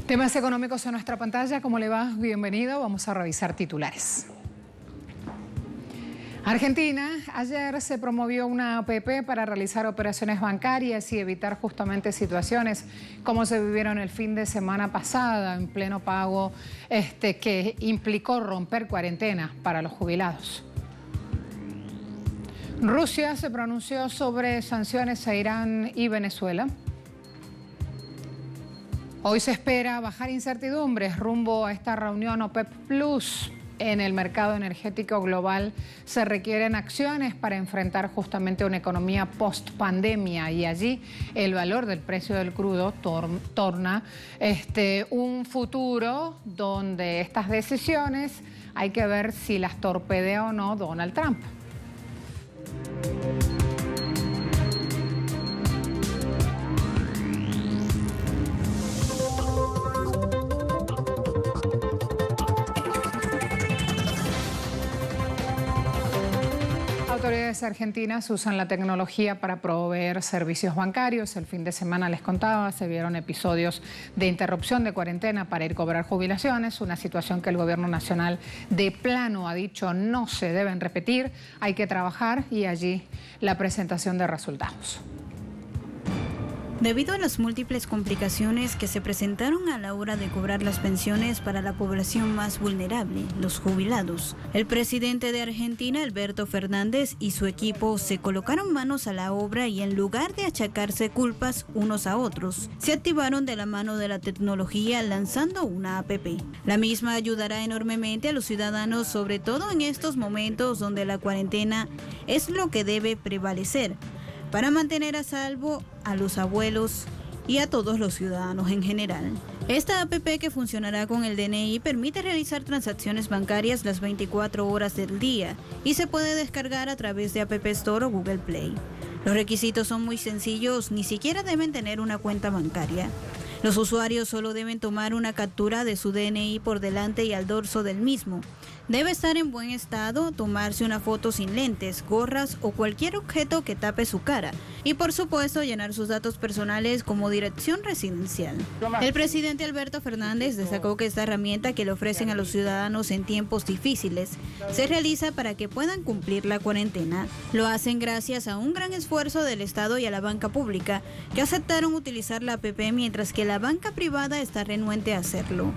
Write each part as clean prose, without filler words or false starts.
Temas económicos en nuestra pantalla. ¿Cómo le va? Bienvenido. Vamos a revisar titulares. Argentina, ayer se promovió una APP para realizar operaciones bancarias y evitar justamente situaciones como se vivieron el fin de semana pasada en pleno pago que implicó romper cuarentena para los jubilados. Rusia se pronunció sobre sanciones a Irán y Venezuela. Hoy se espera bajar incertidumbres rumbo a esta reunión OPEP Plus. En el mercado energético global se requieren acciones para enfrentar justamente una economía post-pandemia y allí el valor del precio del crudo torna un futuro donde estas decisiones hay que ver si las torpedea o no Donald Trump. Autoridades argentinas usan la tecnología para proveer servicios bancarios. El fin de semana, les contaba, se vieron episodios de interrupción de cuarentena para ir a cobrar jubilaciones, una situación que el gobierno nacional de plano ha dicho no se deben repetir, hay que trabajar y allí la presentación de resultados. Debido a las múltiples complicaciones que se presentaron a la hora de cobrar las pensiones para la población más vulnerable, los jubilados, el presidente de Argentina, Alberto Fernández, y su equipo se colocaron manos a la obra y en lugar de achacarse culpas unos a otros, se activaron de la mano de la tecnología lanzando una APP. La misma ayudará enormemente a los ciudadanos, sobre todo en estos momentos donde la cuarentena es lo que debe prevalecer, para mantener a salvo a los abuelos y a todos los ciudadanos en general. Esta APP, que funcionará con el DNI, permite realizar transacciones bancarias las 24 horas del día y se puede descargar a través de App Store o Google Play. Los requisitos son muy sencillos, ni siquiera deben tener una cuenta bancaria. Los usuarios solo deben tomar una captura de su DNI por delante y al dorso del mismo. Debe estar en buen estado, tomarse una foto sin lentes, gorras o cualquier objeto que tape su cara y por supuesto llenar sus datos personales como dirección residencial. El presidente Alberto Fernández destacó que esta herramienta que le ofrecen a los ciudadanos en tiempos difíciles se realiza para que puedan cumplir la cuarentena. Lo hacen gracias a un gran esfuerzo del Estado y a la banca pública, que aceptaron utilizar la APP mientras que la banca privada está renuente a hacerlo.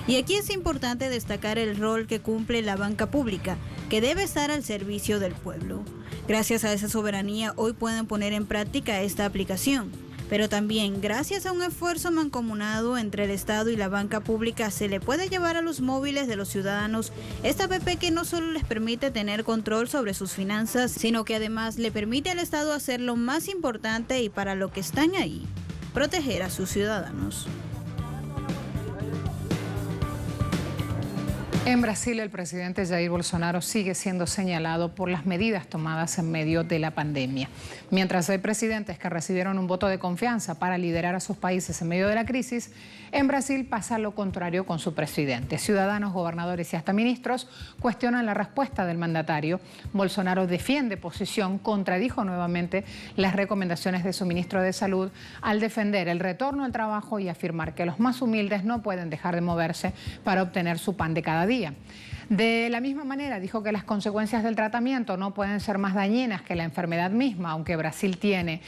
Y aquí es importante destacar el rol que cumple la banca pública, que debe estar al servicio del pueblo. Gracias a esa soberanía hoy pueden poner en práctica esta aplicación, pero también gracias a un esfuerzo mancomunado entre el Estado y la banca pública se le puede llevar a los móviles de los ciudadanos esta app que no solo les permite tener control sobre sus finanzas, sino que además le permite al Estado hacer lo más importante y para lo que están ahí, proteger a sus ciudadanos. En Brasil, el presidente Jair Bolsonaro sigue siendo señalado por las medidas tomadas en medio de la pandemia. Mientras hay presidentes que recibieron un voto de confianza para liderar a sus países en medio de la crisis, en Brasil pasa lo contrario con su presidente. Ciudadanos, gobernadores y hasta ministros cuestionan la respuesta del mandatario. Bolsonaro defiende posición, contradijo nuevamente las recomendaciones de su ministro de Salud al defender el retorno al trabajo y afirmar que los más humildes no pueden dejar de moverse para obtener su pan de cada día. De la misma manera, dijo que las consecuencias del tratamiento no pueden ser más dañinas que la enfermedad misma, aunque Brasil tiene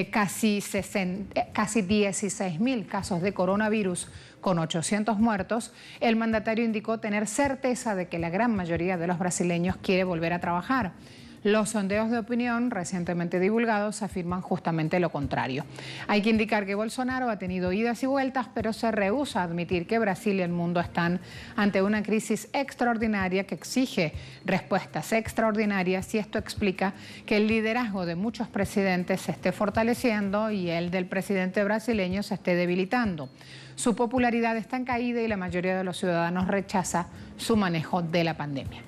casi 16.000 casos de coronavirus con 800 muertos. El mandatario indicó tener certeza de que la gran mayoría de los brasileños quiere volver a trabajar. Los sondeos de opinión recientemente divulgados afirman justamente lo contrario. Hay que indicar que Bolsonaro ha tenido idas y vueltas, pero se rehúsa a admitir que Brasil y el mundo están ante una crisis extraordinaria que exige respuestas extraordinarias, y esto explica que el liderazgo de muchos presidentes se esté fortaleciendo y el del presidente brasileño se esté debilitando. Su popularidad está en caída y la mayoría de los ciudadanos rechaza su manejo de la pandemia.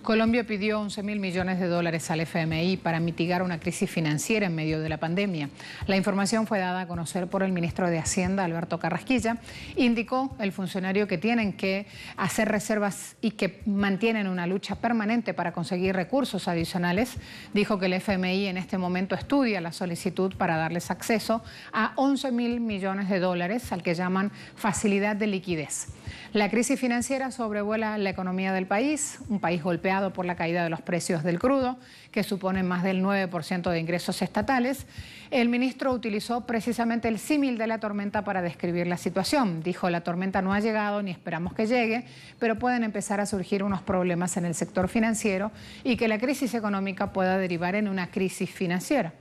Colombia pidió 11.000 millones de dólares al FMI para mitigar una crisis financiera en medio de la pandemia. La información fue dada a conocer por el ministro de Hacienda, Alberto Carrasquilla. Indicó el funcionario que tienen que hacer reservas y que mantienen una lucha permanente para conseguir recursos adicionales. Dijo que el FMI en este momento estudia la solicitud para darles acceso a 11.000 millones de dólares, al que llaman facilidad de liquidez. La crisis financiera sobrevuela la economía del país, un país golpeado por la caída de los precios del crudo, que supone más del 9% de ingresos estatales. El ministro utilizó precisamente el símil de la tormenta para describir la situación. Dijo: la tormenta no ha llegado ni esperamos que llegue, pero pueden empezar a surgir unos problemas en el sector financiero y que la crisis económica pueda derivar en una crisis financiera.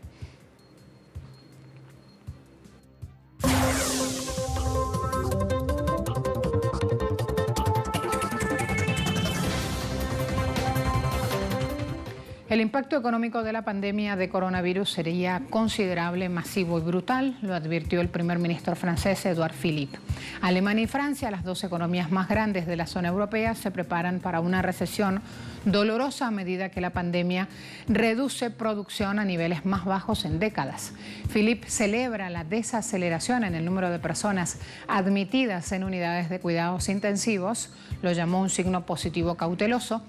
El impacto económico de la pandemia de coronavirus sería considerable, masivo y brutal, lo advirtió el primer ministro francés Édouard Philippe. Alemania y Francia, las dos economías más grandes de la zona europea, se preparan para una recesión dolorosa a medida que la pandemia reduce producción a niveles más bajos en décadas. Philippe celebra la desaceleración en el número de personas admitidas en unidades de cuidados intensivos, lo llamó un signo positivo cauteloso.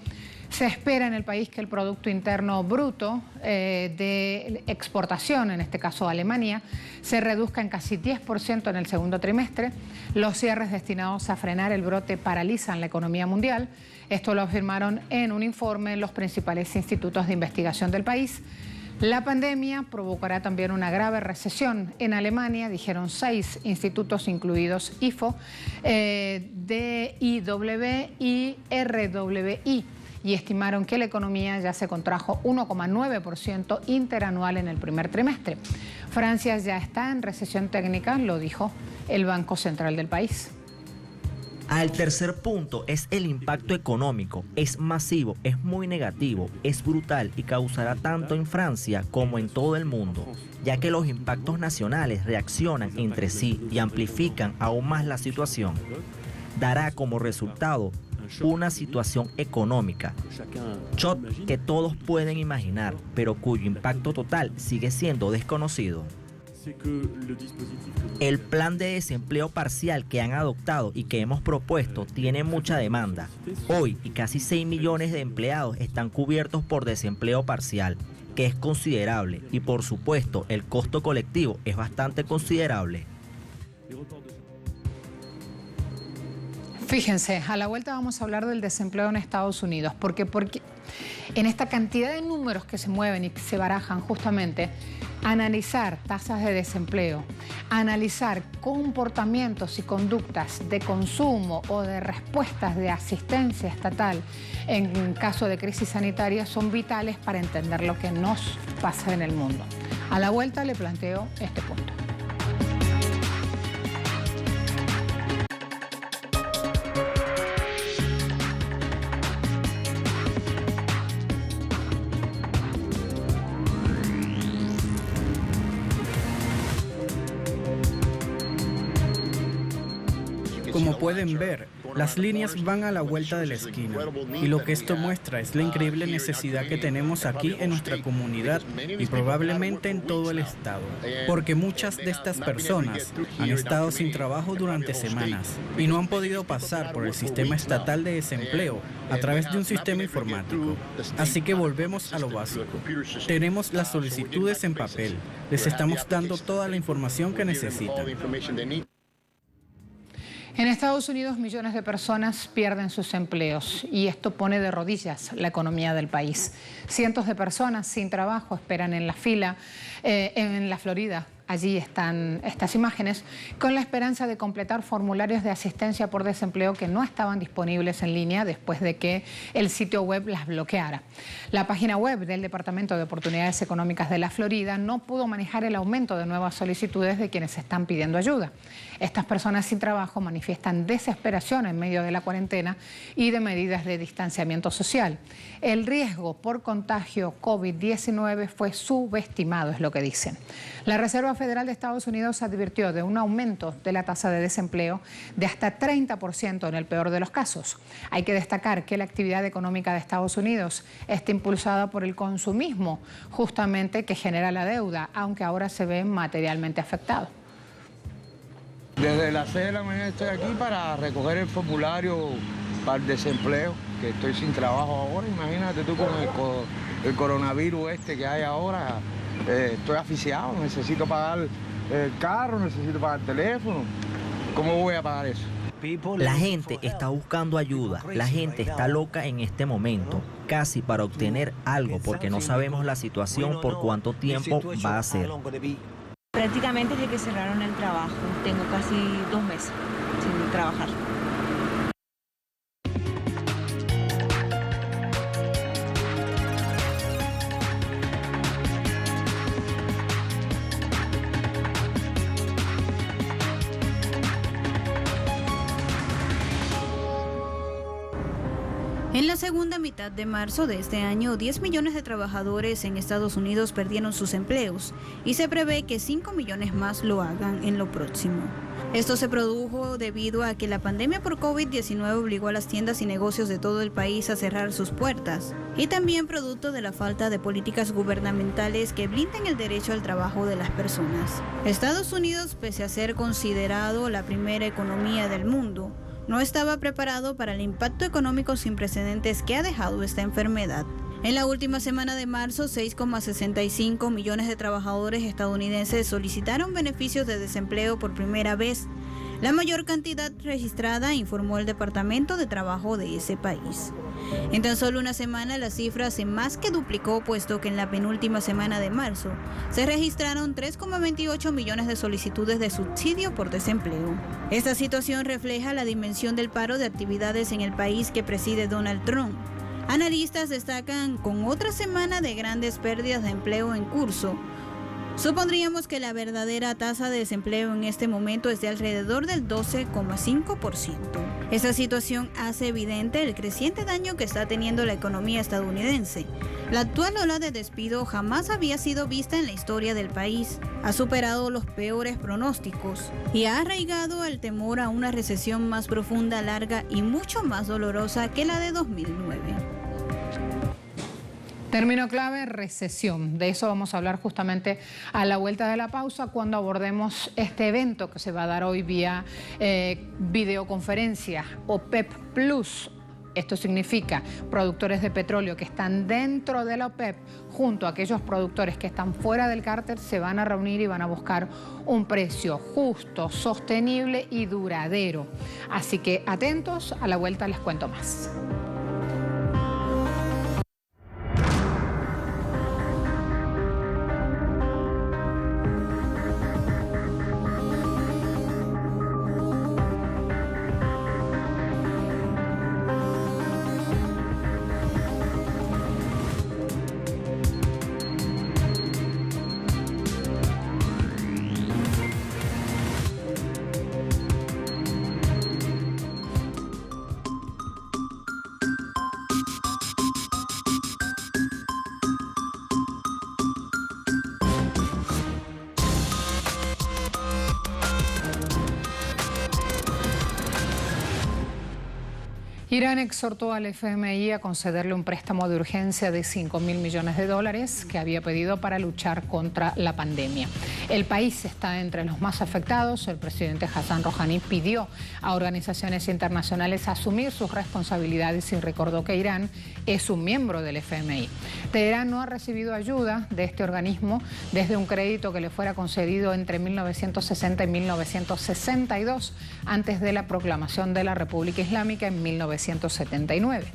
Se espera en el país que el Producto Interno Bruto de exportación, en este caso Alemania, se reduzca en casi 10% en el segundo trimestre. Los cierres destinados a frenar el brote paralizan la economía mundial. Esto lo afirmaron en un informe los principales institutos de investigación del país. La pandemia provocará también una grave recesión en Alemania, dijeron 6 institutos, incluidos IFO, DIW y RWI. Y estimaron que la economía ya se contrajo 1,9% interanual en el primer trimestre. Francia ya está en recesión técnica, lo dijo el Banco Central del país. El tercer punto es el impacto económico. Es masivo, es muy negativo, es brutal y causará tanto en Francia como en todo el mundo, ya que los impactos nacionales reaccionan entre sí y amplifican aún más la situación. Dará como resultado una situación económica, shock que todos pueden imaginar, pero cuyo impacto total sigue siendo desconocido. El plan de desempleo parcial que han adoptado y que hemos propuesto tiene mucha demanda. Hoy, casi 6 millones de empleados están cubiertos por desempleo parcial, que es considerable, y por supuesto el costo colectivo es bastante considerable. Fíjense, a la vuelta vamos a hablar del desempleo en Estados Unidos, porque en esta cantidad de números que se mueven y que se barajan justamente, analizar tasas de desempleo, analizar comportamientos y conductas de consumo o de respuestas de asistencia estatal en caso de crisis sanitaria son vitales para entender lo que nos pasa en el mundo. A la vuelta le planteo este punto. Como pueden ver, las líneas van a la vuelta de la esquina y lo que esto muestra es la increíble necesidad que tenemos aquí en nuestra comunidad y probablemente en todo el estado, porque muchas de estas personas han estado sin trabajo durante semanas y no han podido pasar por el sistema estatal de desempleo a través de un sistema informático. Así que volvemos a lo básico. Tenemos las solicitudes en papel, les estamos dando toda la información que necesitan. En Estados Unidos, millones de personas pierden sus empleos y esto pone de rodillas la economía del país. Cientos de personas sin trabajo esperan en la fila en la Florida. Allí están estas imágenes, con la esperanza de completar formularios de asistencia por desempleo que no estaban disponibles en línea después de que el sitio web las bloqueara. La página web del Departamento de Oportunidades Económicas de la Florida no pudo manejar el aumento de nuevas solicitudes de quienes están pidiendo ayuda. Estas personas sin trabajo manifiestan desesperación en medio de la cuarentena y de medidas de distanciamiento social. El riesgo por contagio COVID-19 fue subestimado, es lo que dicen. La Reserva Reserva Federal de Estados Unidos advirtió de un aumento de la tasa de desempleo de hasta 30% en el peor de los casos. Hay que destacar que la actividad económica de Estados Unidos está impulsada por el consumismo, justamente que genera la deuda, aunque ahora se ve materialmente afectado. Desde las 6 de la mañana estoy aquí para recoger el formulario para el desempleo, que estoy sin trabajo ahora. Imagínate tú con el coronavirus que hay ahora. Estoy asfixiado, necesito pagar el carro, necesito pagar el teléfono. ¿Cómo voy a pagar eso? La gente está buscando ayuda, la gente está loca en este momento, casi para obtener algo, porque no sabemos la situación por cuánto tiempo va a ser. Prácticamente desde que cerraron el trabajo, tengo casi 2 meses sin trabajar. En la segunda mitad de marzo de este año, 10 millones de trabajadores en Estados Unidos perdieron sus empleos y se prevé que 5 millones más lo hagan en lo próximo. Esto se produjo debido a que la pandemia por COVID-19 obligó a las tiendas y negocios de todo el país a cerrar sus puertas y también producto de la falta de políticas gubernamentales que blinden el derecho al trabajo de las personas. Estados Unidos, pese a ser considerado la primera economía del mundo, no estaba preparado para el impacto económico sin precedentes que ha dejado esta enfermedad. En la última semana de marzo, 6,65 millones de trabajadores estadounidenses solicitaron beneficios de desempleo por primera vez, la mayor cantidad registrada, informó el Departamento de Trabajo de ese país. En tan solo una semana, la cifra se más que duplicó, puesto que en la penúltima semana de marzo se registraron 3,28 millones de solicitudes de subsidio por desempleo. Esta situación refleja la dimensión del paro de actividades en el país que preside Donald Trump. Analistas destacan con otra semana de grandes pérdidas de empleo en curso. Supondríamos que la verdadera tasa de desempleo en este momento es de alrededor del 12,5%. Esta situación hace evidente el creciente daño que está teniendo la economía estadounidense. La actual ola de despido jamás había sido vista en la historia del país. Ha superado los peores pronósticos y ha arraigado el temor a una recesión más profunda, larga y mucho más dolorosa que la de 2009. Término clave, recesión. De eso vamos a hablar justamente a la vuelta de la pausa cuando abordemos este evento que se va a dar hoy vía videoconferencia, OPEP Plus. Esto significa productores de petróleo que están dentro de la OPEP junto a aquellos productores que están fuera del cártel se van a reunir y van a buscar un precio justo, sostenible y duradero. Así que atentos, a la vuelta les cuento más. Irán exhortó al FMI a concederle un préstamo de urgencia de $5.000 millones que había pedido para luchar contra la pandemia. El país está entre los más afectados. El presidente Hassan Rouhani pidió a organizaciones internacionales asumir sus responsabilidades y recordó que Irán es un miembro del FMI. Teherán no ha recibido ayuda de este organismo desde un crédito que le fuera concedido entre 1960 y 1962, antes de la proclamación de la República Islámica en 1979.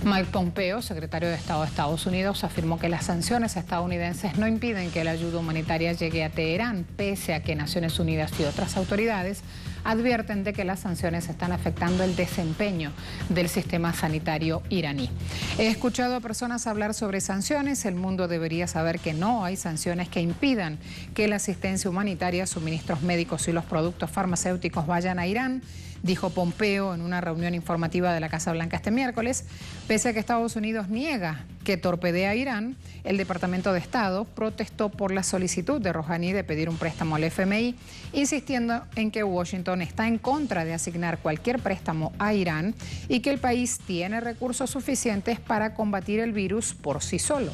Mike Pompeo, secretario de Estado de Estados Unidos, afirmó que las sanciones estadounidenses no impiden que la ayuda humanitaria llegue a Teherán, pese a que Naciones Unidas y otras autoridades advierten de que las sanciones están afectando el desempeño del sistema sanitario iraní. He escuchado a personas hablar sobre sanciones. El mundo debería saber que no hay sanciones que impidan que la asistencia humanitaria, suministros médicos y los productos farmacéuticos vayan a Irán. dijo Pompeo en una reunión informativa de la Casa Blanca este miércoles. Pese a que Estados Unidos niega que torpedea a Irán, el Departamento de Estado protestó por la solicitud de Rouhani de pedir un préstamo al FMI, insistiendo en que Washington está en contra de asignar cualquier préstamo a Irán y que el país tiene recursos suficientes para combatir el virus por sí solo.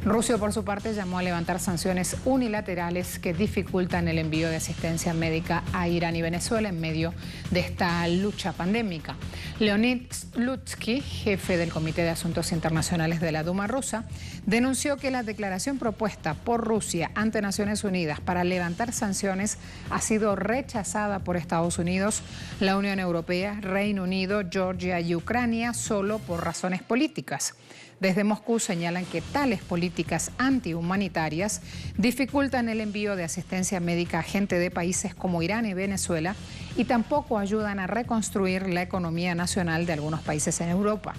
Rusia, por su parte, llamó a levantar sanciones unilaterales que dificultan el envío de asistencia médica a Irán y Venezuela en medio de esta lucha pandémica. Leonid Slutsky, jefe del Comité de Asuntos Internacionales de la Duma rusa, denunció que la declaración propuesta por Rusia ante Naciones Unidas para levantar sanciones ha sido rechazada por Estados Unidos, la Unión Europea, Reino Unido, Georgia y Ucrania solo por razones políticas. Desde Moscú señalan que tales políticas antihumanitarias dificultan el envío de asistencia médica a gente de países como Irán y Venezuela y tampoco ayudan a reconstruir la economía nacional de algunos países en Europa.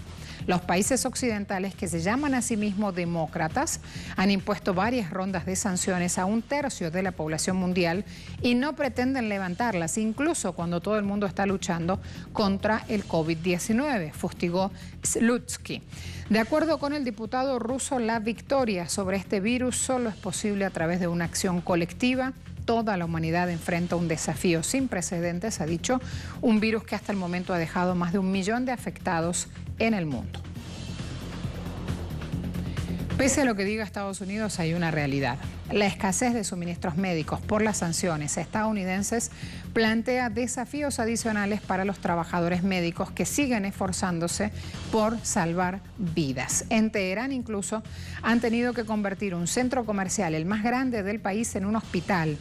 Los países occidentales, que se llaman a sí mismos demócratas, han impuesto varias rondas de sanciones a un tercio de la población mundial y no pretenden levantarlas, incluso cuando todo el mundo está luchando contra el COVID-19, fustigó Slutsky. De acuerdo con el diputado ruso, la victoria sobre este virus solo es posible a través de una acción colectiva. Toda la humanidad enfrenta un desafío sin precedentes, ha dicho, un virus que hasta el momento ha dejado más de 1 millón de afectados en el mundo. Pese a lo que diga Estados Unidos, hay una realidad. La escasez de suministros médicos por las sanciones estadounidenses plantea desafíos adicionales para los trabajadores médicos que siguen esforzándose por salvar vidas. En Teherán incluso han tenido que convertir un centro comercial, el más grande del país, en un hospital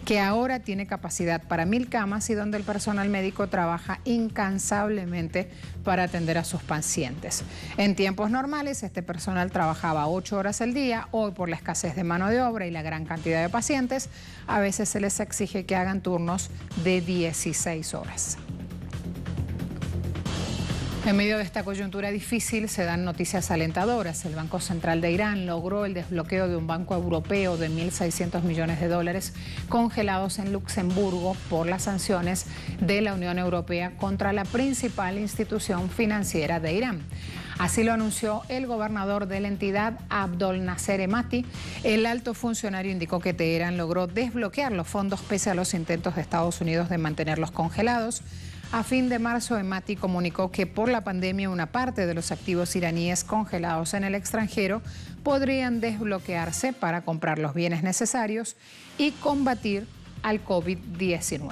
que ahora tiene capacidad para 1000 camas y donde el personal médico trabaja incansablemente para atender a sus pacientes. En tiempos normales, este personal trabajaba 8 horas al día. Hoy, por la escasez de mano de obra y la gran cantidad de pacientes, a veces se les exige que hagan turnos de 16 horas. En medio de esta coyuntura difícil se dan noticias alentadoras. El Banco Central de Irán logró el desbloqueo de un banco europeo de 1.600 millones de dólares congelados en Luxemburgo por las sanciones de la Unión Europea contra la principal institución financiera de Irán. Así lo anunció el gobernador de la entidad, Abdol Nasser Emati. El alto funcionario indicó que Teherán logró desbloquear los fondos pese a los intentos de Estados Unidos de mantenerlos congelados. A fin de marzo, Emati comunicó que por la pandemia una parte de los activos iraníes congelados en el extranjero podrían desbloquearse para comprar los bienes necesarios y combatir al COVID-19.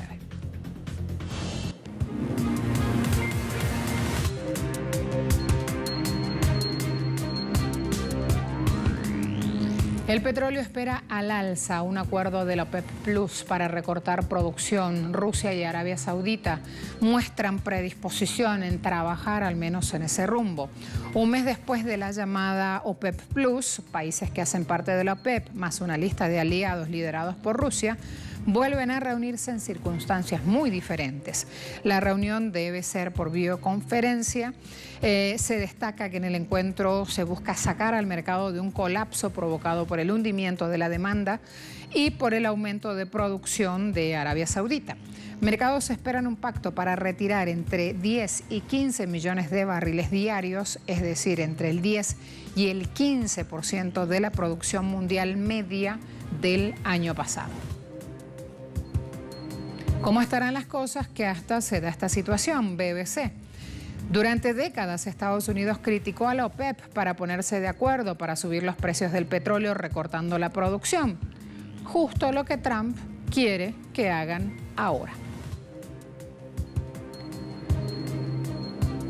El petróleo espera al alza un acuerdo de la OPEP Plus para recortar producción. Rusia y Arabia Saudita muestran predisposición en trabajar al menos en ese rumbo. Un mes después de la llamada OPEP Plus, países que hacen parte de la OPEP, más una lista de aliados liderados por Rusia, vuelven a reunirse en circunstancias muy diferentes. La reunión debe ser por videoconferencia. Se destaca que en el encuentro se busca sacar al mercado de un colapso provocado por el hundimiento de la demanda y por el aumento de producción de Arabia Saudita. Mercados esperan un pacto para retirar entre 10 y 15 millones de barriles diarios, es decir, entre el 10 y el 15% de la producción mundial media del año pasado. ¿Cómo estarán las cosas que hasta se da esta situación? BBC. Durante décadas, Estados Unidos criticó a la OPEP para ponerse de acuerdo para subir los precios del petróleo recortando la producción. Justo lo que Trump quiere que hagan ahora.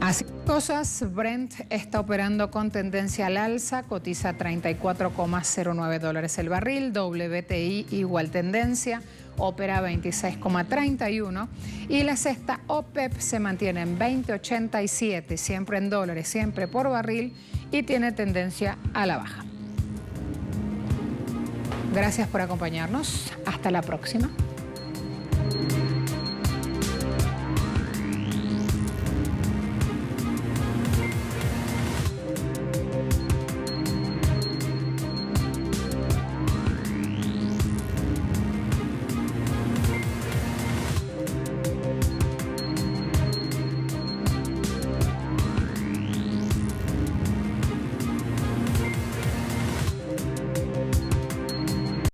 Así cosas, Brent está operando con tendencia al alza, cotiza $34,09 el barril, WTI igual tendencia, opera 26,31 y la cesta OPEP se mantiene en 20,87, siempre en dólares, siempre por barril y tiene tendencia a la baja. Gracias por acompañarnos, hasta la próxima.